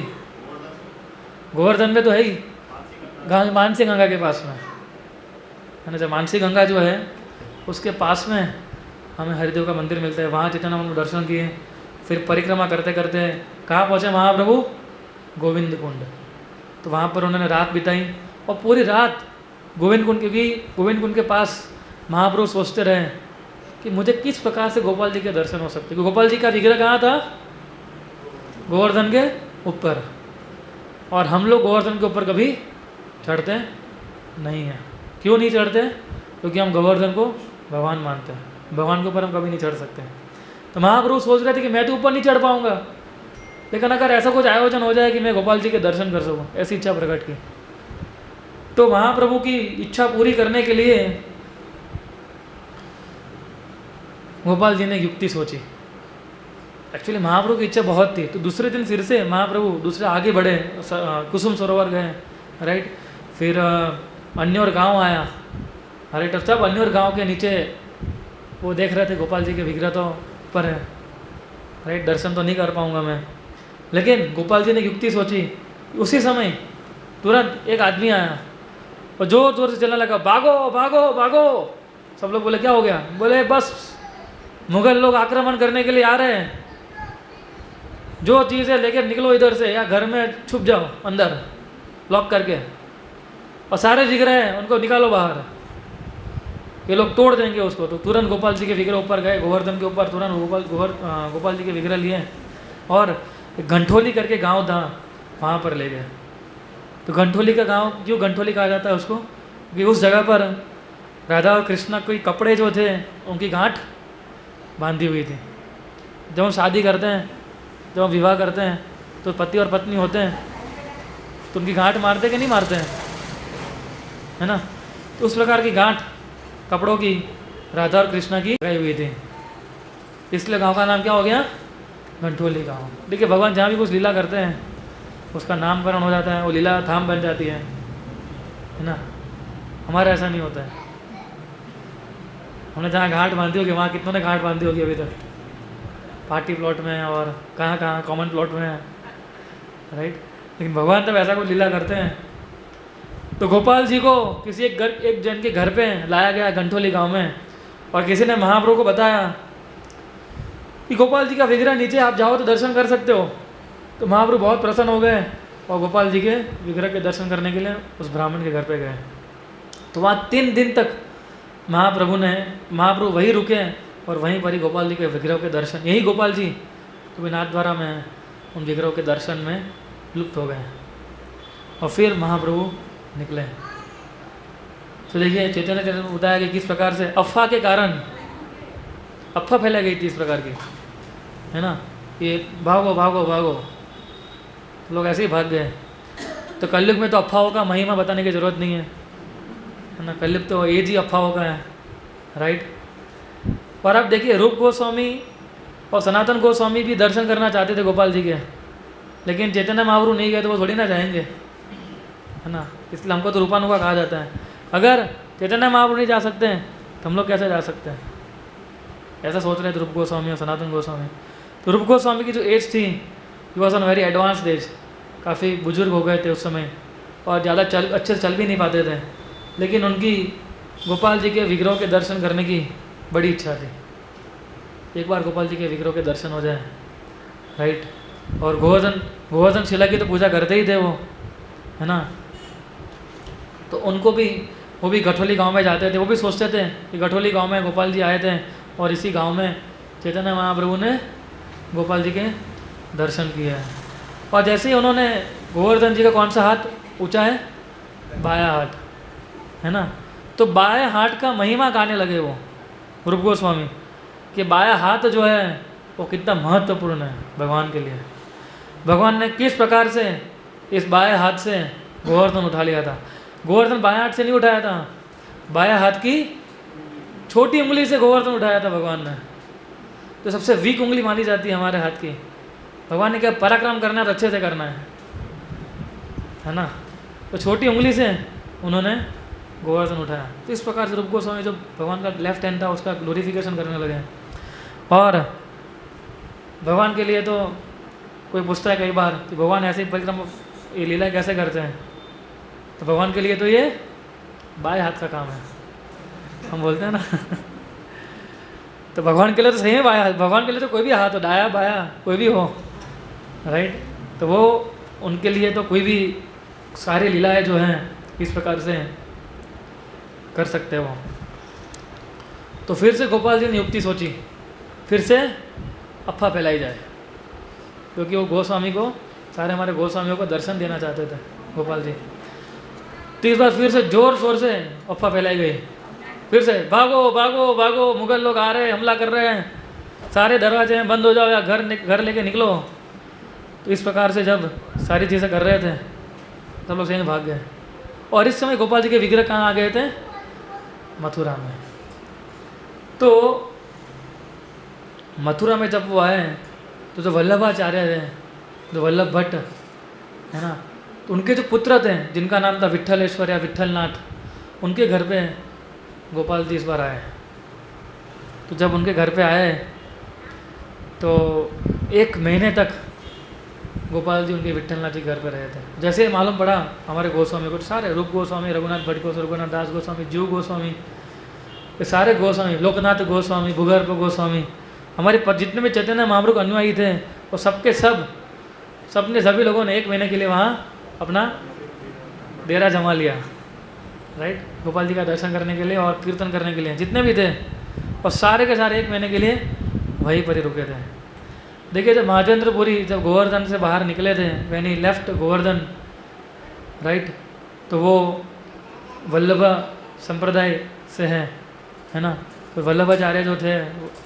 गोवर्धन में तो है ही, मानसी गंगा के पास में है ना। जब मानसी गंगा जो है उसके पास में हमें हरिदेव का मंदिर मिलता है, वहाँ चैतन्य महाप्रभु दर्शन किए। फिर परिक्रमा करते करते कहाँ पहुँचे महाप्रभु, गोविंद कुंड। तो वहाँ पर उन्होंने रात बिताई और पूरी रात गोविंद कुंड के पास महाप्रभु सोचते रहे कि मुझे किस प्रकार से गोपाल जी के दर्शन हो सकते, क्योंकि गोपाल जी का विग्रह कहाँ था, गोवर्धन के ऊपर। और हम लोग गोवर्धन के ऊपर कभी चढ़ते नहीं हैं। क्यों नहीं चढ़ते? क्योंकि हम गोवर्धन को भगवान मानते हैं, भगवान के ऊपर हम कभी नहीं चढ़ सकते। तो महाप्रभु सोच रहे थे कि मैं तो ऊपर नहीं चढ़ पाऊंगा, लेकिन अगर ऐसा कुछ आयोजन हो जाए कि मैं गोपाल जी के दर्शन कर सकूं, ऐसी इच्छा प्रकट की। तो महाप्रभु की इच्छा पूरी करने के लिए गोपाल जी ने युक्ति सोची। एक्चुअली महाप्रभु की इच्छा बहुत थी, तो दूसरे दिन फिर से महाप्रभु दूसरे आगे बढ़े, कुसुम सरोवर गए, राइट। फिर अन्योर गांव आया, राइट। और सब अन्योर गांव के नीचे वो देख रहे थे गोपाल जी के विग्रह तो ऊपर है, राइट। दर्शन तो नहीं कर पाऊंगा मैं। लेकिन गोपाल जी ने युक्ति सोची। उसी समय तुरंत एक आदमी आया और जोर जोर से चलने लगा, भागो भागो भागो। सब लोग बोले क्या हो गया? बोले बस मुगल लोग आक्रमण करने के लिए आ रहे हैं, जो चीज़ है लेकर निकलो इधर से, या घर में छुप जाओ अंदर लॉक करके, और सारे विग्रह हैं उनको निकालो बाहर, ये लोग तोड़ देंगे उसको। तो तुरंत गोपाल जी के विग्रह ऊपर गए, गोवर्धन के ऊपर तुरंत गोपाल जी के विग्रह लिए और घंटोली करके गांव था वहाँ पर ले गए। तो घंटोली का गांव क्यों घंटोली कहा जाता है उसको? क्योंकि उस जगह पर राधा और कृष्णा कोई कपड़े जो थे उनकी गांठ बांधी हुई थी। जब हम शादी करते हैं, जब हम विवाह करते हैं, तो पति और पत्नी होते हैं तो उनकी गांठ मारते कि नहीं मारते हैं? है ना। तो उस प्रकार की गांठ कपड़ों की राधा और कृष्णा की लगाई हुई थी, इसलिए गांव का नाम क्या हो गया, घंटोली गांव। देखिए भगवान जहाँ भी कुछ लीला करते हैं उसका नामकरण हो जाता है, वो लीला धाम बन जाती है ना। हमारा ऐसा नहीं होता है। हमने जहाँ घाट बांधी होगी वहाँ कितनों ने घाट बांधी होगी अभी तक, पार्टी प्लॉट में और कहाँ कहाँ कॉमन प्लॉट में, राइट। लेकिन भगवान तब ऐसा कुछ लीला करते हैं। तो गोपाल जी को किसी एक जन के घर पे लाया गया घंटोली गांव में, और किसी ने महाप्रभु को बताया कि गोपाल जी का विग्रह नीचे आप जाओ तो दर्शन कर सकते हो। तो महाप्रभु बहुत प्रसन्न हो गए और गोपाल जी के विग्रह के दर्शन करने के लिए उस ब्राह्मण के घर पे गए। तो वहाँ 3 दिन तक महाप्रभु वहीं रुके और वहीं पर ही गोपाल जी के विग्रह के दर्शन, यही गोपाल जी कभी नाथद्वारा में उन विग्रहों के दर्शन में लुप्त हो गए और फिर महाप्रभु निकले। तो देखिए चैतन्य चरित्र में बताया कि किस प्रकार से अफवाह के कारण अफवाह फैलाई गई थी इस प्रकार की, है ना, ये भागो भागो भागो, लोग ऐसे ही भाग गए। तो कलयुग में तो अफवाहों का महिमा बताने की जरूरत नहीं है ना, कलयुग तो एज ही अफवाहों का है, राइट। और अब देखिए रूप गोस्वामी और सनातन गोस्वामी भी दर्शन करना चाहते थे गोपाल जी के, लेकिन चैतन्य महाप्रभु नहीं गए तो वो थोड़ी ना जाएंगे, है ना। इसलिए हमको तो रूपानुगा कहा जाता है। अगर चैतन्य महाप्रभु नहीं जा सकते हैं तो हम लोग कैसे जा सकते हैं, ऐसा सोच रहे थे रूप गोस्वामी और सनातन गोस्वामी। तो रूप गोस्वामी की जो एज थी he was on very advanced age, काफ़ी बुजुर्ग हो गए थे उस समय और ज़्यादा अच्छे से चल भी नहीं पाते थे, लेकिन उनकी गोपाल जी के विग्रह के दर्शन करने की बड़ी इच्छा थी। एक बार गोपाल जी के विग्रह के दर्शन हो जाए, राइट। और गोवर्धन शिला की तो पूजा करते ही थे वो, है ना। तो उनको भी वो भी गठोली गांव में जाते थे, वो भी सोचते थे कि गठोली गांव में गोपाल जी आए थे और इसी गांव में चैतन्य महाप्रभु ने गोपाल जी के दर्शन किए हैं। और जैसे ही उन्होंने गोवर्धन जी का कौन सा हाथ ऊंचा है, बायां हाथ, है ना। तो बायां हाथ का महिमा गाने लगे वो रूप गोस्वामी कि बायां हाथ जो है वो कितना महत्वपूर्ण है भगवान के लिए। भगवान ने किस प्रकार से इस बाएं हाथ से गोवर्धन उठा लिया था। गोवर्धन बाएं हाथ से नहीं उठाया था, बाएं हाथ की छोटी उंगली से गोवर्धन उठाया था भगवान ने, तो सबसे वीक उंगली मानी जाती है हमारे हाथ की। भगवान ने क्या पराक्रम करना है तो अच्छे से करना है ना। तो छोटी उंगली से उन्होंने गोवर्धन उठाया। तो इस प्रकार से रूप गोस्वामी जो भगवान का लेफ्ट हैंड था उसका ग्लोरिफिकेशन करने लगे। और भगवान के लिए तो कोई पूछता है कई बार कि भगवान ऐसे ही परिक्रम ये लीला कैसे करते हैं, तो भगवान के लिए तो ये बाएं हाथ का काम है, हम बोलते हैं ना तो भगवान के लिए तो सही है बायां हाथ, भगवान के लिए तो कोई भी हाथ हो, दाया बाया कोई भी हो, राइट। तो वो उनके लिए तो कोई भी सारी लीलाएं जो हैं इस प्रकार से कर सकते हैं वो। तो फिर से गोपाल जी ने युक्ति सोची, फिर से अफवाह फैलाई जाए, क्योंकि वो गोस्वामी को सारे हमारे गोस्वामियों को दर्शन देना चाहते थे गोपाल जी। तो इस बार फिर से जोर शोर से अफवाह फैलाई गई, फिर से भागो भागो भागो, मुगल लोग आ रहे हैं, हमला कर रहे हैं, सारे दरवाजे हैं, बंद हो जाओ या घर लेके निकलो। तो इस प्रकार से जब सारी चीज़ें कर रहे थे तब लोग सही भाग गए। और इस समय गोपाल जी के विग्रह कहाँ आ गए थे, मथुरा में। तो मथुरा में जब वो आए तो जो वल्लभाचार्य थे, जो वल्लभ भट्ट है ना, तो उनके जो पुत्र थे जिनका नाम था विट्ठलेश्वर या विट्ठलनाथ, उनके घर पे गोपाल जी इस बार आए। तो जब उनके घर पे आए तो 1 महीने तक गोपाल जी उनके विट्ठलनाथ जी घर पे रहे थे। जैसे मालूम पड़ा हमारे गोस्वामी को, सारे रूप गोस्वामी, रघुनाथ भट्ट गोस्वामी, रघुनाथ दास गोस्वामी, जीव गोस्वामी, ये सारे गोस्वामी, लोकनाथ गोस्वामी, भूगर्भ गोस्वामी, हमारे जितने भी चैतन्य महाप्रभु के अनुयायी थे वो सबके सभी लोगों ने 1 महीने के लिए वहाँ अपना डेरा जमा लिया, राइट, गोपाल जी का दर्शन करने के लिए और कीर्तन करने के लिए जितने भी थे, और सारे के सारे 1 महीने के लिए वहीं पर ही रुके थे। देखिए जब महाजेंद्रपुरी जब गोवर्धन से बाहर निकले थे, when he left Govardhan, right, तो वो वल्लभ संप्रदाय से है ना। तो वल्लभाचार्य जो थे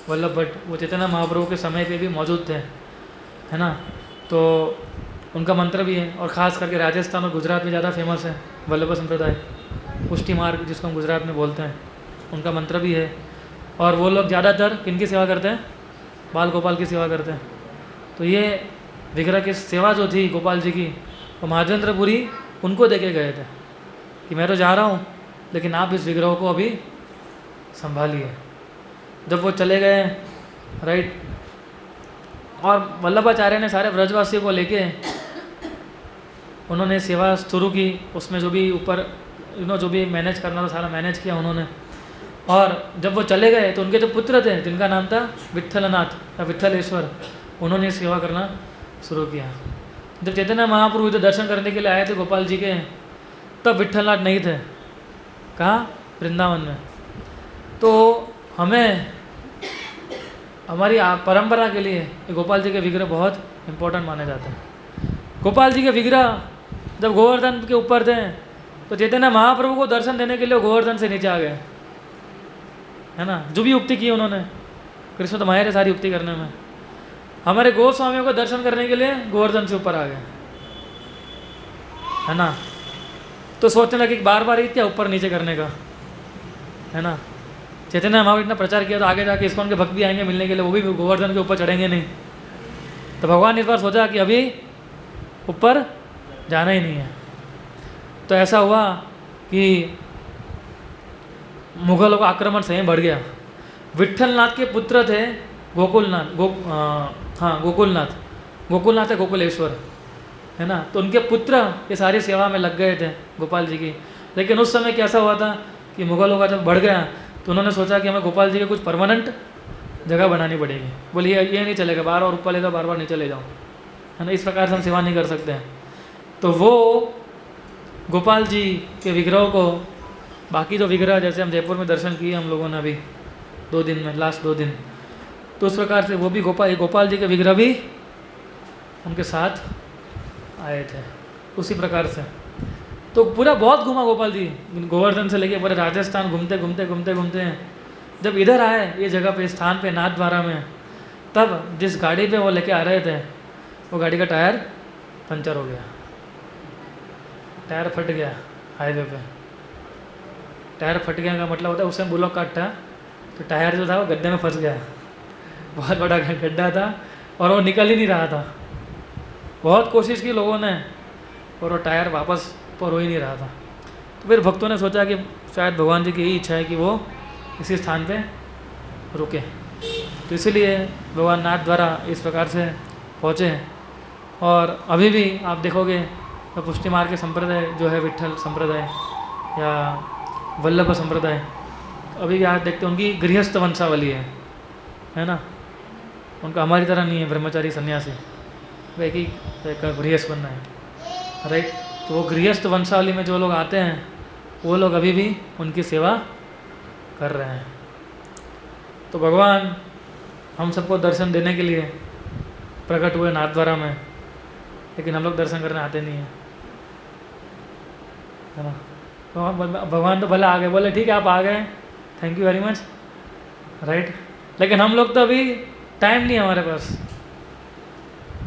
वल्लभ भट्ट, वो चैतन्य महाप्रभु के समय पे भी मौजूद थे, है ना। तो उनका मंत्र भी है, और ख़ास करके राजस्थान और गुजरात में ज़्यादा फेमस है वल्लभ संप्रदाय। पुष्टि मार्ग जिसको हम गुजरात में बोलते हैं, उनका मंत्र भी है। और वो लोग ज़्यादातर किनकी सेवा करते हैं? बाल गोपाल की सेवा करते हैं। तो ये विग्रह की सेवा जो थी गोपाल जी की, वो महाजेंद्रपुरी उनको देके गए थे कि मैं तो जा रहा हूँ, लेकिन आप इस विग्रह को अभी संभालिए। जब वो चले गए, राइट, और वल्लभाचार्य ने सारे ब्रजवासियों को लेके उन्होंने सेवा शुरू की। उसमें जो भी ऊपर जो भी मैनेज करना था सारा मैनेज किया उन्होंने। और जब वो चले गए तो उनके जो पुत्र थे जिनका नाम था विट्ठलनाथ या विट्ठलेश्वर, उन्होंने सेवा करना शुरू किया। जब चैतन्य महाप्रभु इधर दर्शन करने के लिए आए थे गोपाल जी के, तब विट्ठलनाथ नहीं थे। कहाँ? वृंदावन में। तो हमें हमारी परंपरा के लिए गोपाल जी के विग्रह बहुत इम्पोर्टेंट माने जाते हैं। गोपाल जी के विग्रह जब गोवर्धन के ऊपर थे तो चैतन्य महाप्रभु को दर्शन देने के लिए गोवर्धन से नीचे आ गए, है ना। जो भी युक्ति की उन्होंने, कृष्ण तो माहिर है सारी युक्ति करने में। हमारे गोस्वामियों को दर्शन करने के लिए गोवर्धन से ऊपर आ गए, है ना। तो सोचने लगे कि बार बार ही क्या ऊपर नीचे करने का, है ना। चैतन्य महाप्रभु इतना प्रचार किया तो आगे जाके इस्कॉन के भक्त भी आएंगे मिलने के लिए, वो भी गोवर्धन के ऊपर चढ़ेंगे नहीं। तो भगवान ने इस बार सोचा कि अभी ऊपर जाना ही नहीं है। तो ऐसा हुआ कि मुगलों का आक्रमण सही बढ़ गया। विट्ठलनाथ के पुत्र थे गोकुलनाथ, गोकुलनाथ है गोकुलेश्वर, है ना। तो उनके पुत्र ये सारी सेवा में लग गए थे गोपाल जी की। लेकिन उस समय कैसा हुआ था कि मुगलों का जब बढ़ गया तो उन्होंने सोचा कि हमें गोपाल जी के कुछ परमानेंट जगह बनानी पड़ेगी। बोले ये नहीं चलेगा, बार बार ऊपर ले जाओ, बार बार नीचे ले जाओ, है ना। इस प्रकार से हम सेवा नहीं कर सकते हैं। तो वो गोपाल जी के विग्रहों को, बाकी जो विग्रह जैसे हम जयपुर में दर्शन किए हम लोगों ने अभी 2 दिन में, लास्ट 2 दिन, तो उस प्रकार से वो भी गोपाल जी के विग्रह भी उनके साथ आए थे उसी प्रकार से। तो पूरा बहुत घूमा गोपाल जी, गोवर्धन से लेके पूरे राजस्थान घूमते घूमते घूमते घूमते हैं। जब इधर आए ये जगह पे, स्थान पे, नाथ द्वारा में, तब जिस गाड़ी पे वो लेके आ रहे थे वो गाड़ी का टायर पंचर हो गया, टायर फट गया हाईवे पे। टायर फट गया का मतलब होता है उसमें बुलॉक काट था, तो टायर जो था वो गड्ढे में फंस गया। बहुत बड़ा गड्ढा था और वो निकल ही नहीं रहा था। बहुत कोशिश की लोगों ने और वो टायर वापस ऊपर हो ही नहीं रहा था। तो फिर भक्तों ने सोचा कि शायद भगवान जी की यही इच्छा है कि वो इसी स्थान पे रुके। तो इसीलिए भगवान नाथ द्वारा इस प्रकार से पहुँचे हैं। और अभी भी आप देखोगे तो पुष्टि मार्ग के संप्रदाय जो है, विट्ठल संप्रदाय या वल्लभ संप्रदाय, अभी भी आज देखते हैं उनकी गृहस्थ वंशावली है ना। उनका हमारी तरह नहीं है ब्रह्मचारी सन्यासी, वे एक ही गृहस्थ बनना है, राइट। तो वो गृहस्थ वंशावली में जो लोग आते हैं वो लोग अभी भी उनकी सेवा कर रहे हैं। तो भगवान हम सबको दर्शन देने के लिए प्रकट हुए नाथ द्वारा में, लेकिन हम लोग दर्शन करने आते नहीं हैं, है ना। भगवान तो भले आ गए, बोले ठीक है आप आ गए, thank you very much, right. लेकिन हम लोग तो अभी टाइम नहीं है हमारे पास,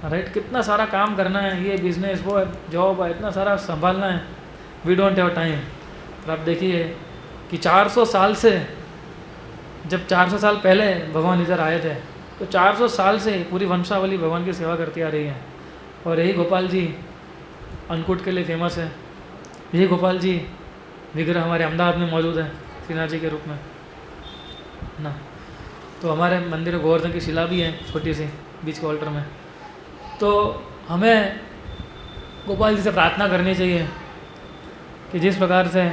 राइट। कितना सारा काम करना है, ये बिजनेस, वो जॉब है, इतना सारा संभालना है, वी डोंट हैव टाइम। और आप देखिए कि 400 साल से, जब 400 साल पहले भगवान इधर आए थे, तो 400 साल से पूरी वंशावली भगवान की सेवा करती आ रही है। और यही गोपाल जी अन्नकूट के लिए फेमस है। यही गोपाल जी विग्रह हमारे अहमदाबाद में मौजूद है श्रीनाथ जी के रूप में, है ना। तो हमारे मंदिर में गोवर्धन की शिला भी है छोटी सी बीच के ऑल्टर में। तो हमें गोपाल जी से प्रार्थना करनी चाहिए कि जिस प्रकार से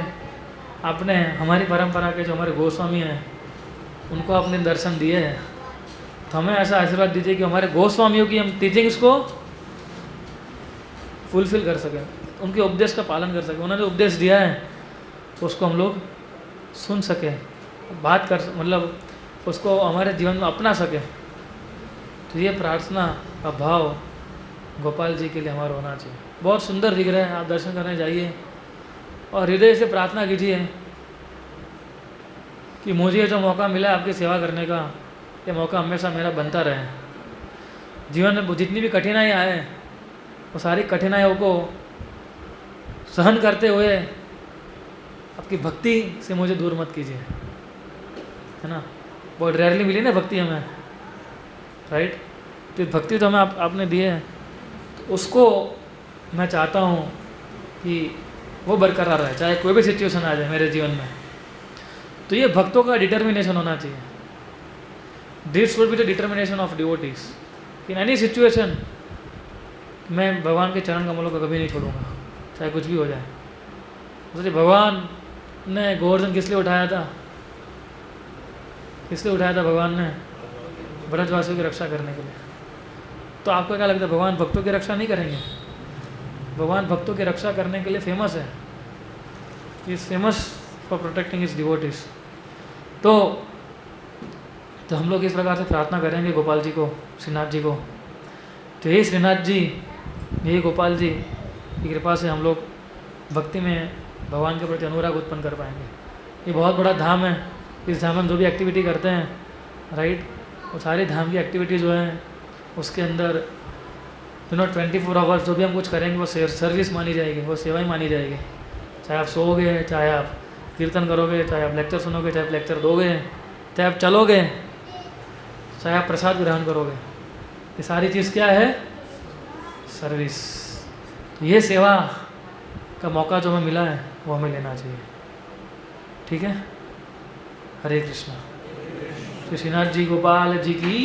आपने हमारी परंपरा के जो हमारे गोस्वामी हैं उनको आपने दर्शन दिए हैं, तो हमें ऐसा आशीर्वाद दीजिए कि हमारे गोस्वामियों की हम टीचिंग्स को फुलफिल कर सकें, उनके उपदेश का पालन कर सकें। उन्होंने जो उपदेश दिया है उसको हम लोग सुन सकें, बात कर, मतलब उसको हमारे जीवन में अपना सकें। तो ये प्रार्थना का भाव गोपाल जी के लिए हमारा होना चाहिए। बहुत सुंदर विग्रह है, आप दर्शन करने जाइए और हृदय से प्रार्थना कीजिए कि मुझे जो मौका मिला आपकी सेवा करने का, ये मौका हमेशा मेरा बनता रहे। जीवन में जितनी भी कठिनाई आए वो सारी कठिनाइयों को सहन करते हुए आपकी भक्ति से मुझे दूर मत कीजिए, है ना। बहुत रेयरली मिली ना भक्ति हमें, राइट। तो भक्ति तो हमें आपने दी है, तो उसको मैं चाहता हूँ कि वो बरकरार रहे, चाहे कोई भी सिचुएशन आ जाए मेरे जीवन में। तो ये भक्तों का डिटर्मिनेशन होना चाहिए। This would be the determination of devotees in any situation. मैं भगवान के चरण कमलों को कभी नहीं छोड़ूंगा, चाहे कुछ भी हो जाए। सोचिए भगवान ने गोवर्धन किस लिए उठाया था? किस लिए उठाया था भगवान ने? ब्रजवासियों की रक्षा करने के लिए। तो आपको क्या लगता है भगवान भक्तों की रक्षा नहीं करेंगे? भगवान भक्तों की रक्षा करने के लिए फेमस है, is famous for protecting his devotees. तो हम लोग इस प्रकार से प्रार्थना करेंगे गोपाल जी को, श्रीनाथ जी को। तो हे श्रीनाथ जी, ये गोपाल जी की कृपा से हम लोग भक्ति में भगवान के प्रति अनुराग उत्पन्न कर पाएंगे। ये बहुत बड़ा धाम है। इस धाम में हम जो भी एक्टिविटी करते हैं, राइट, वो सारी धाम की एक्टिविटी जो है उसके अंदर 24 आवर्स जो भी हम कुछ करेंगे वो सर्विस मानी जाएगी, वो सेवा ही मानी जाएगी। चाहे आप सोओगे, चाहे आप कीर्तन करोगे, चाहे आप लेक्चर सुनोगे, चाहे आप लेक्चर दोगे, चाहे आप चलोगे, चाहे आप प्रसाद ग्रहण करोगे, ये सारी चीज़ क्या है? सर्विस। तो ये सेवा का मौका जो हमें मिला है वो हमें लेना चाहिए। ठीक है, हरे कृष्णा। श्री श्रीनाथ जी गोपाल जी की